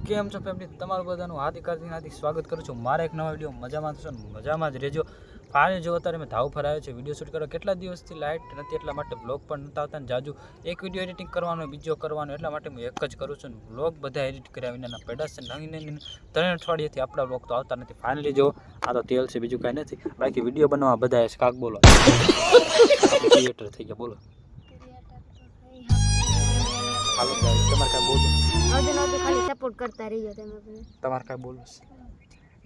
કેમ છો ફેમિલી? તમારું બધાનું હાર્દિક સ્વાગત કરું છું મારા એક નવા વિડીયો. મજામાં થશો ને મજામાં જ રહેજો. ફાઇનલી જો અત્યારે મેં ધાવ ફરાયો છે વિડીયો શૂટ કરવા. કેટલા દિવસથી લાઇટ નથી એટલા માટે બ્લોગ પણ નહોતા આવતા ને જાજુ એક વિડીયો એડિટિંગ કરવાનો બીજો કરવાનો એટલા માટે હું એક જ કરું છું. બ્લોગ બધા એડિટ કર્યા વિનાના પડ્યા છે. નવીન 3 અઠવાડિયેથી આપણા બ્લોગ તો આવતા નથી. ફાઇનલી જો આ તો તેલ છે, બીજું કાંઈ નથી. બાકી વિડીયો બનાવવા બધા કાક બોલો ક્રિએટર થઈ ગયા. બોલો તમારે કાંઈ બોલો ખાલી સપોર્ટ કરતા રહીજો તમે. તમારે કાંઈ બોલવું છે?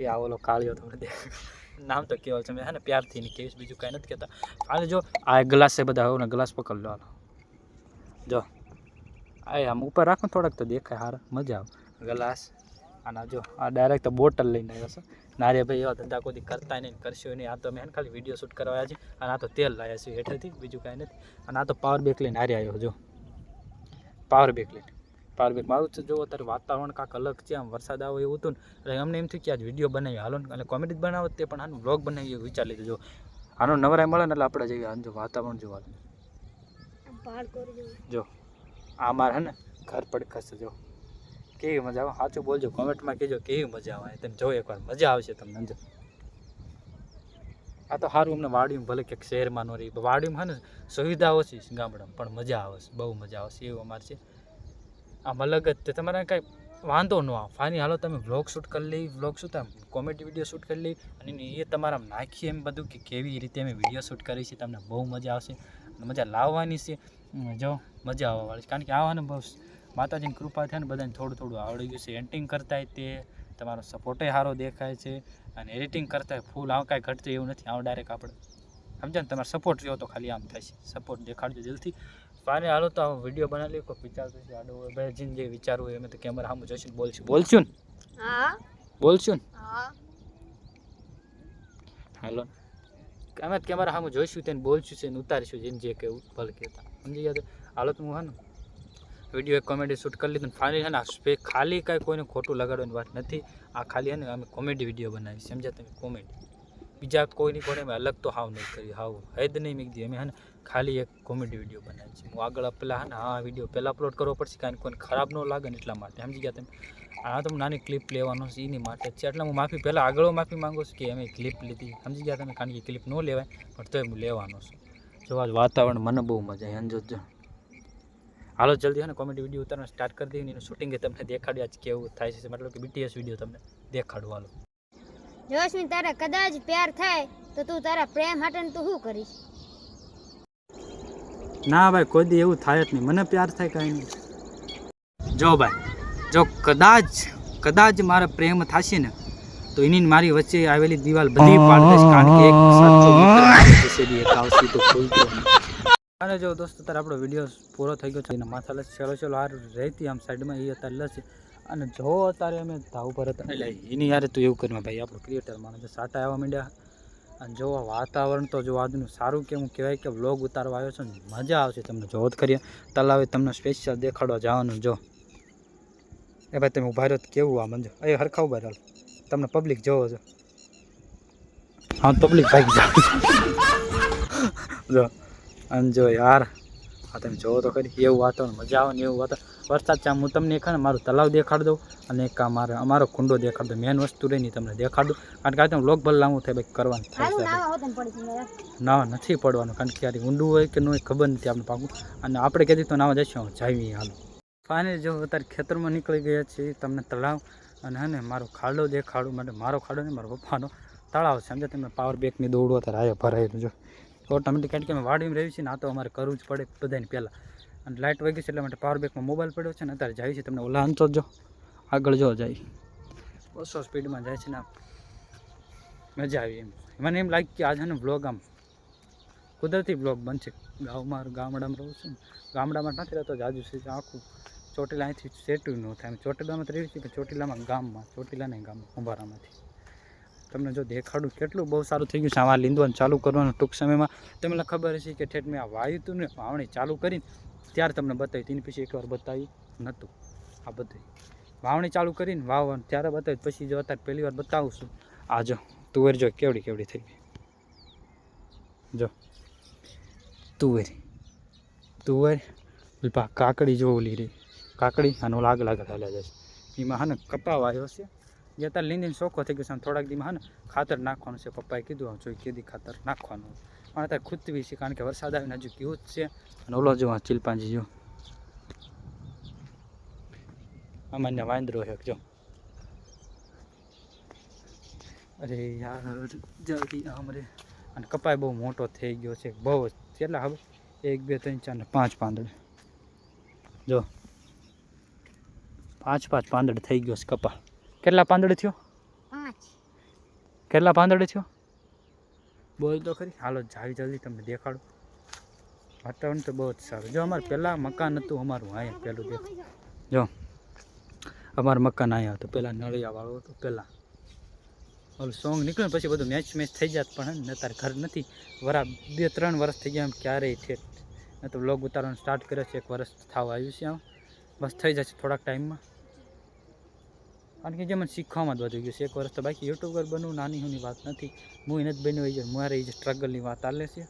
એ આ ઓલો કાળિયો તમને નામ તો કેવો છે મેં હે ને પ્યારથી નહીં કહીશ, બીજું કાંઈ નથી કહેતા. હાલ જો આ ગ્લાસ છે બધા હવે ગ્લાસ પકડ લો. હાલો જો આ આમ ઉપર રાખો થોડાક તો દેખાય સારા મજા આવે. ગ્લાસ આના જો આ ડાયરેક્ટ બોટલ લઈને આવ્યો છે. નારે ભાઈ એવા ધંધા કોઈ કરતા નહીં કરશો નહીં. આ તો મેં ખાલી વિડીયો શૂટ કરવા આવ્યા છે. અને આ તો તેલ લાવ્યા છે હેઠળથી, બીજું કાંઈ નથી. અને આ તો પાવર બેક લઈને હારે આવ્યો. જો પાવર બેક લઈને પાવર બેક મારું છે. જો અત્યારે વાતાવરણ કાંક અલગ છે, આમ વરસાદ આવો એવું હતું ને એટલે અમને એમ થયું કે આજ વિડીયો બનાવી હાલો ને અને કોમેડી બનાવો તે પણ આનું વ્લોગ બનાવી એવું વિચારી લીધું. જો આનો નવરાય મળે ને એટલે આપણે જઈએ. આનું જો વાતાવરણ જોવા જો આ મારે હે ને ઘર પડખશે. જો કેવી મજા આવે સાચું બોલજો, કોમેન્ટમાં કહેજો કેવી મજા આવે. તમે જો એકવાર મજા આવશે તમને. સમજો આ તો સારું અમને વાડીમાં ભલે ક્યાંક શહેરમાં ન રહી, વાડીમાં હે ને સુવિધા ઓછી છે ગામડામાં પણ મજા આવે છે, બહુ મજા આવશે એવું અમારે છે. આમ અલગ જ તે તમારે કાંઈ વાંધો ન આવે. ફાઇનલી હાલો તમે વ્લોગ શૂટ કરી લઈ, વ્લોગ શું આમ કોમેડી વિડીયો શૂટ કરી લઈ અને એ તમારે આમ નાખીએ એમ બધું કે કેવી રીતે અમે વિડીયો શૂટ કરી છે. તમને બહુ મજા આવશે, મજા લાવવાની છે. જો મજા આવવાવાળી, કારણ કે આવાને બસ માતાજીની કૃપા થાય ને બધાને થોડું થોડું આવડી ગયું છે. એડિટિંગ કરતાંય તે તમારો સપોર્ટે સારો દેખાય છે અને એડિટિંગ કરતાંય ફૂલ આવું કાંઈ ઘટતું એવું નથી. આવું ડાયરેક્ટ આપણે સમજાય ને તમારે સપોર્ટ રહ્યો તો ખાલી આમ થાય છે. સપોર્ટ દેખાડજો દિલથી. ફાઇનલી હાલો તો વિડીયો બનાવી લે. કોઈ વિચારતું છે આડો ભાઈ જીને જે વિચારવું હોય એમ તો કેમેરા સામે જોઈશું બોલશું ને બોલશું ને હાલો અમે કેમેરા સામે જોઈશું તેને બોલશું છે ને ઉતારીશું જેને જે કહેવું ભલે કહેતા સમજી ગયા. હાલો તો હું હે ને વિડીયો એક કોમેડી શૂટ કરી લીધું. ફાઇનલી હે ને ખાલી કાંઈ કોઈને ખોટું લગાડવાની વાત નથી. આ ખાલી હે ને અમે કોમેડી વિડીયો બનાવી સમજ્યા તમે? કોમેડી બીજા કોઈની કોને મેં અલગ તો હાવ નહીં કરી, હાવ હેદ નહીં મીકદી. અમે હે ને ખાલી એક કોમેડી વિડીયો બનાવી છે. હું આગળ પેલા હે ને આ વિડીયો પહેલાં અપલોડ કરવો પડશે કારણ કે કોઈને ખરાબ ન લાગે ને એટલા માટે સમજી ગયા તમે? આ તો નાની ક્લિપ લેવાનો છે એની માટે છે એટલે હું માફી પહેલાં આગળ માફી માંગુ છું કે અમે ક્લિપ લીધી સમજી ગયા તમે? કારણ કે ક્લિપ ન લેવાય પણ તોય હું લેવાનો છું. જો આજ વાતાવરણ મને બહુ મજા આવે સમજો. હાલો જલ્દી હે ને કોમેડી વિડીયો ઉતારવાનું સ્ટાર્ટ કરી દઈએ. એનું શૂટિંગ તમને દેખાડ્યું આજ કેવું થાય છે, મતલબ કે BTS વિડીયો તમને દેખાડું. હાલો જોશમી તારા કદાચ પ્યાર થાય તો તું તારા પ્રેમ માટે તું શું કરીશ? ના ભાઈ કોઈ દી એવું થાય જ નહીં. મને પ્યાર થાય કાંઈ નહીં. જો ભાઈ જો કદાચ મારા પ્રેમ થશે ને તો એની મારી વચ્ચે આવેલી દિવાલ બધી પાડી દઈશ. કારણ કે એક સાચો મિત્ર એક આવશે તો ખોલતો નહીં. અને જો દોસ્તો તારે આપણો વિડીયો પૂરો થઈ ગયો છે. એના માથા લસ ચલો હાર રહેતી આમ સાઈડમાં એ અત્યારે લસ. અને જો અત્યારે અમે ધાવ પર હતા એટલે એની યારે તું એવું કર્યું ભાઈ આપણો ક્રિએટર માણસ સાટા આવવા માંડ્યા. અને જો વાતાવરણ તો જો આજનું સારું કેવું કહેવાય કે વ્લોગ ઉતારવા આવ્યો છે ને મજા આવશે તમને. જો જ કરીએ તલાવે તમને સ્પેશિયલ દેખાડવા જવાનું. જો એ ભાઈ તમે ઉભા રહ્યો કેવું આ મંજો એ હરખા ઉભા રહ્યો તમને પબ્લિક જોવો છો. હા પબ્લિક ભાગી જાવ જો અને જો યાર આ તમે જોવો તો ખરી એવું વાતાવરણ મજા આવે ને એવું વાતાવરણ. વરસાદ છે હું તમને એક મારું તલાવ દેખાડી દઉં અને એક અમારો કુંડો દેખાડી દઉં. મેન વસ્તુ રહી નહીં તમને દેખાડું કારણ કે આ તમે વ્લોગ ભલે લાંબુ થાય ભાઈ કરવાનું થાય. ના નથી પડવાનું કારણ કે યાર ઊંડું હોય કે ન હોય ખબર નથી આપણે પાકું. અને આપણે કહેતી તો નાવા જઈશું જાવી. હાલો ફાઇનલી જો અત્યારે ખેતરમાં નીકળી ગયા છીએ. તમને તળાવ અને હે ને મારો ખાડો દેખાડું માટે મારો ખાડો નહીં મારો પપ્પાનો તળાવ સમજે. તમે પાવર બેકની દોડવો અત્યારે આયા ભરાયેલું જો ઓટોમેટિક કારણ કે અમે વાડીમાં રહી છીએ ને આ તો અમારે કરવું જ પડે બધાને પહેલાં. અને લાઇટ વહી ગઈ છે એટલે માટે પાવર બેકમાં મોબાઈલ પડ્યો છે ને અત્યારે જાય છે. તમને ઓલા અંતર જો આગળ જો જાય 200 સ્પીડમાં જાય છે ને મજા આવી. મને એમ લાગ્યું કે આજે ને વ્લોગ આમ કુદરતી વ્લોગ બનશે. ગામડામાં રહું છું ને ગામડામાં નથી રહેતો જાજુ છે આખું ચોટીલા અહીંથી સેટું ન થાય. ચોટીલામાં તો રહી છે પણ ચોટીલામાં ગામમાં ચોટીલા નહીં ગામમાં કુંભારામાંથી તમને જો દેખાડું કેટલું બહુ સારું થઈ ગયું છે. આમાં લીંદવાનું ચાલુ કરવાનું ટૂંક સમયમાં. તમને ખબર હશે કે ઠેઠ મેં આ વાવ્યું હતું ને વાવણી ચાલુ કરીને ત્યારે તમને બતાવી તેની પછી એકવાર બતાવી નહોતું. આ બધું વાવણી ચાલુ કરીને વાવવાનું ત્યારે બતાવી પછી જો અત્યારે પહેલી વાર બતાવું છું. આ જો તુવેર જો કેવડી થઈ ગઈ. જો તુવેર કાકડી જો ઓલી રહી કાકડી અને ઓલા આગળ હાલ્યા જાય એમાં હા ને કપાવ આવ્યો છે જે અત્યારે લીંદીને ચોખ્ખો થઈ ગયો છે. થોડાક દીમાં હા ને ખાતર નાખવાનું છે. પપ્પાએ કીધું જોઈ કીધી ખાતર નાખવાનું પણ અત્યારે ખૂતવી છે કારણ કે વરસાદ આવીને હજુ ગયું જ છે. અને ઓલો જો ચિલપાંજી જો અમાન્ય વાંદરો છે જો. અરે યાર જલ્દી આમ રે. અને કપાય બહુ મોટો થઈ ગયો છે બહુ જ. કેટલા હવે 1 2 3 4 ને 5 પાંદડે જો 5 પાંદડે થઈ ગયો છે કપા. કેટલા પાંદડે થયો? 5. કેટલા પાંદડે થયો બોલ તો ખરી. હાલો જાવી જલ્દી તમને દેખાડું. વાતાવરણ તો બહુ જ સારું. જો અમારે પહેલાં મકાન હતું અમારું અહીંયા પહેલું દેખ જો અમારું મકાન અહીંયા હતું પહેલાં નળિયાવાળું હતું પહેલાં. ઓલું સોંગ નીકળ્યું ને પછી બધું મેચ થઈ જાત પણ ને અત્યારે ઘર નથી. 2-3 વર્ષ થઈ ગયા એમ ક્યારેય ઠેઠ ને તો વ્લોગ ઉતારવાનું સ્ટાર્ટ કર્યો છે. 1 વર્ષ થવા આવ્યું છે આમ બસ થઈ જશે થોડાક ટાઈમમાં. કારણ કે જે મને શીખવામાં જ વધી ગયું છે. 1 વર્ષ તો બાકી યુટ્યુબર બનવું નાની હોની વાત નથી. હું નથી બન્યો હોય મારે એ જે સ્ટ્રગલની વાત ચાલે છે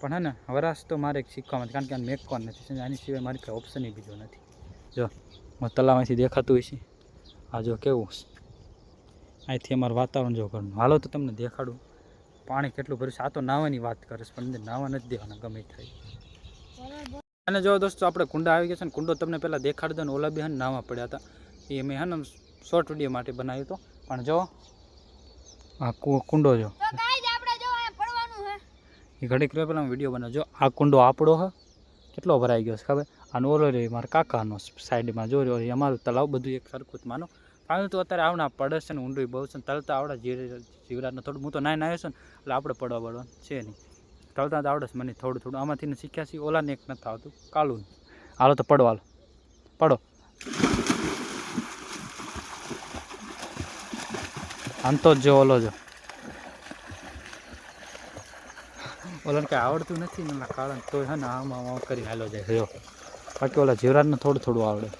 પણ હે ને વરાશ તો મારે શીખવામાં કારણ કે આ મેકવાનું નથી. આની સિવાય મારી પાસે ઓપ્શન બીજો નથી. જો તલાવમાંથી દેખાતું હોય છે આ જો કેવું અહીંથી અમારું વાતાવરણ જો ઘરનું. હાલો તો તમને દેખાડું પાણી કેટલું ભર્યું છે. આ તો નાહવાની વાત કરે છે પણ અંદર નાહવા નથી દેવાના ગમે થાય. અને જો દોસ્તો આપણે કુંડા આવી ગયા છે ને કુંડો તમને પહેલાં દેખાડી દો ને ઓલા બી હે ને નાહવા પડ્યા હતા એ મેં હે ને શોર્ટ વિડીયો માટે બનાવ્યો હતો. પણ જો આ કુંડો જો એ ઘડીક રહ્યો પહેલાં વિડીયો બનાવજો. આ કુંડો આપણો હે કેટલો ભરાઈ ગયો છે ખબર. અને ઓલો રે મારા કાકાનો સાઈડમાં જો રહ્યો અમારું તલાવ બધું એક સરખું જ માનો. પાણી તો અત્યારે આવના પડે છે ને ઊંડું બહુ છે ને તલતા આવડે જીવરાજને થોડું. હું તો નાઈને આવ્યો છું ને એટલે આપણે પડવા પડવાનું છે નહીં. તલતા તો આવડે છે મને થોડું થોડું. આમાંથી શીખ્યા છીએ. ઓલાને એક નથી આવતું કાલું. હાલો તો પડો હાલો પડો. આમ તો જો ઓલો જો ઓલાને કંઈ આવડતું નથી ને કાળા તો હે ને આમ કરી હાલો જાય જો. બાકી ઓલા જીવરાજને થોડું થોડું આવડે.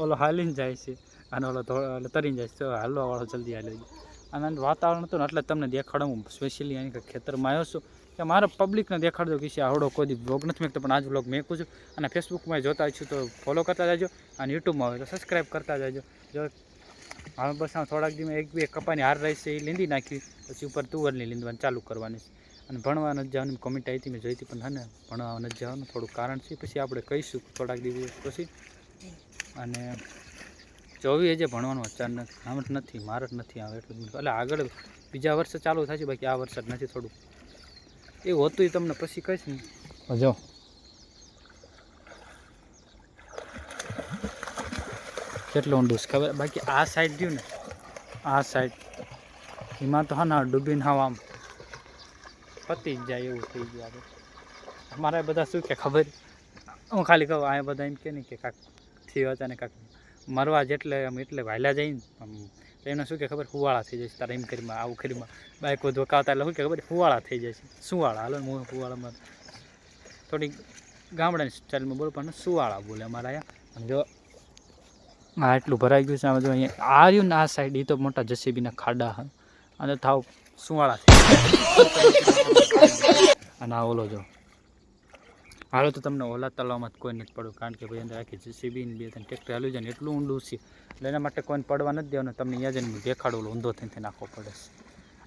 ઓલો હાલીને જાય છે અને ઓલો તરીને જાય છે. હાલવાવાળો જલ્દી હાલી જાય. અને વાતાવરણ હતું ને એટલે તમને દેખાડો. હું સ્પેશિયલી અહીં ખેતરમાં આવ્યો છું કે મારે પબ્લિકને દેખાડજો કે આવડો કોઈ બ્લોગ નથી મેકતો પણ આજ બ્લોગ મેકું છું. અને ફેસબુકમાં જોતા છું તો ફોલો કરતા જાજો અને યુટ્યુબમાં હોય તો સબસ્ક્રાઈબ કરતા જાજો. જો હવે બસ આમ થોડાક દીમાં 1-2 કપાની હાર રહી છે એ લીંદી નાખી પછી ઉપર તુવરની લીંદવાની ચાલુ કરવાની છે. અને ભણવા નથી જવાનું કોમેન્ટ આવી હતી મેં જોઈ હતી પણ હે ને ભણવા નથી જવાનું થોડું કારણ છે પછી આપણે કહીશું થોડાક દિવસ પછી. અને જોવી જે ભણવાનું અચાનક આમ જ નથી મારે જ નથી આવે એટલું એટલે આગળ બીજા વર્ષે ચાલુ થાય છે બાકી આ વર્ષે જ નથી. થોડું એવું હતું એ તમને પછી કહીશ ને. જો કેટલું ઊંડું છે ખબર. બાકી આ સાઈડ રહ્યું ને આ સાઈડ એમાં તો હા ના ડૂબીને હાવ આમ પતી જ જાય એવું થઈ ગયું. આપણે અમારા બધા શું કે ખબર હું ખાલી કહું આ બધા એમ કે નહીં કે કાંક થયું હતા ને કાંક મરવા જેટલે આમ એટલે વાયલા જઈને આમ તો એમને શું કે ખબર ફુવાળા થઈ જાય છે. તારે એમ કરીમાં આવું કરીમાં બાઈકો ધોકાવતા એટલે શું કે ખબર ફુવાળા થઈ જાય છે. સુવાળા હાલો ને હું ફુવાળામાં થોડી ગામડાની સ્ટાઇલમાં બોલું પણ સુવાળા બોલે અમારા અહીંયા. અને જો આ એટલું ભરાઈ ગયું છે આમાં જો અહીંયા આ રહ્યું ને આ સાઈડ એ તો મોટા જસીબીના ખાડા હા અને થાવ સુવાળા થઈ અને આ ઓલો જો હાલો તો તમને ઓલા તલાવમાં જ કોઈ નથી પડવું કારણ કે ભાઈ અંદર આખી જેસીબી ને 2-3 ટ્રેક્ટર હાલ્યું જાય ને એટલું ઊંડું છે એટલે એના માટે કોઈને પડવા નથી દેવાનું. તમને અહીંયા જઈને દેખાડું ઊંધો થઈને નાખવો પડે છે.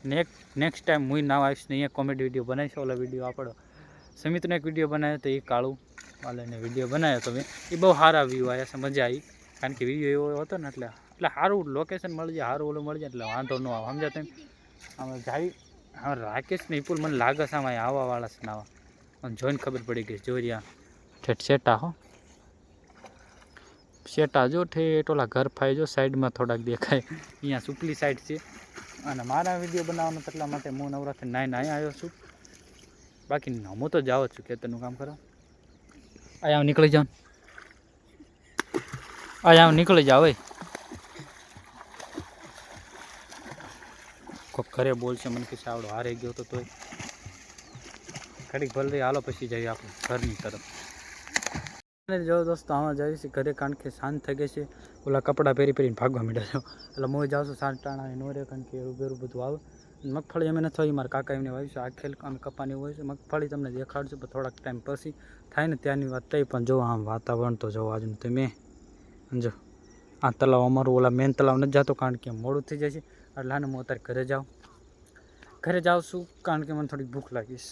અને નેક્સ્ટ ટાઈમ હું ના આવીશ ને અહીંયા કોમેડી વિડીયો બનાવીશ. ઓલા વિડીયો આપણો સમિતનો એક વિડીયો બનાવ્યો તો એ કાળું વાલાને વિડીયો બનાવ્યો તો મેં એ બહુ સારા વ્યૂ આવ્યા છે. મજા આવી કારણ કે વિડીયો એવો હતો ને એટલે સારું લોકેશન મળી જાય સારું ઓલું મળી જાય એટલે વાંધો ન આવે સમજા તમે. આમાં જાવી હા રાકેશ ને વિપુલ મને લાગે છે આમાં આવવાવાળા છે નાવા અને જોઈને ખબર પડી ગઈ. જોરિયા ઠેઠ શેટા હો શેટા જો ઠેઠ ઓલા ઘર ફાઈ જો સાઈડમાં થોડાક દેખાય અહીંયા સુપલી સાઈડ છે. અને મારા વિડીયો બનાવવાનો એટલા માટે હું નવરાત્રી નાઈને અહીંયા આવ્યો છું. બાકી હું તો જાવ જ છું ખેતરનું કામ કરવા. અહીંયા નીકળી જાઉં અહીંયા નીકળી જાવ ભાઈ. કોઈક ઘરે બોલશે મને કે આવડો હારે ગયો તો તોય ઘડીક ભલે રહી હાલો પછી જઈએ આપણે ઘરની તરફ. જો દોસ્તો આમાં જઈએ છીએ ઘરે કારણ કે શાંત થઈ ગઈ છે. ઓલા કપડાં પહેરીને ભાગવા માંડ્યા છો એટલે હું જાઉં છું સાંટાણા નો રે કારણ કે એવું બેરું બધું આવે. મગફળી અમે નથી મારા કાકા એમને વાવ્યું છે. આ ખેલ અમે કપાની હોય છે. મગફળી તમને દેખાડશું પણ થોડાક ટાઈમ પછી થાય ને ત્યાંની વાત થઈ. પણ જો આમ વાતાવરણ તો જો આજનું તમે જો આ તલાવ અમારું ઓલા મેન તલાવ નથી જતો કારણ કે મોડું થઈ જાય છે. એટલે આને હું અત્યારે ઘરે જાઉં છું કારણ કે મને થોડીક ભૂખ લાગીશ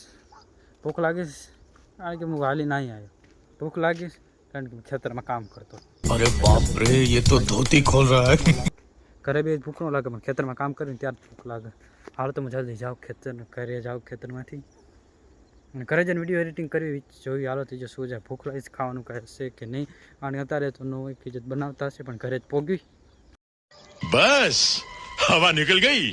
કારણ કે હું હાલી નહીં આવ્યો. ભૂખ લાગીશ કારણ કે ખેતરમાં કામ કરતો. अरे बाप रे ये तो धोती खोल रहा है. ઘરે બી ભૂખ ન લાગે પણ ખેતરમાં કામ કરીને ત્યારે ભૂખ લાગે. હાલ તો હું જલ્દી જાઉં ઘરે જાઉં ખેતરમાંથી અને ઘરે જઈને વિડીયો એડિટિંગ કરવી જોઈ. હાલો થઈ શું જાય ભૂખ લાગીશ ખાવાનું કહે છે કે નહીં. અને અત્યારે તો નો હોય કે બનાવતા હશે પણ ઘરે જ પોગી बस हवा निकल गई.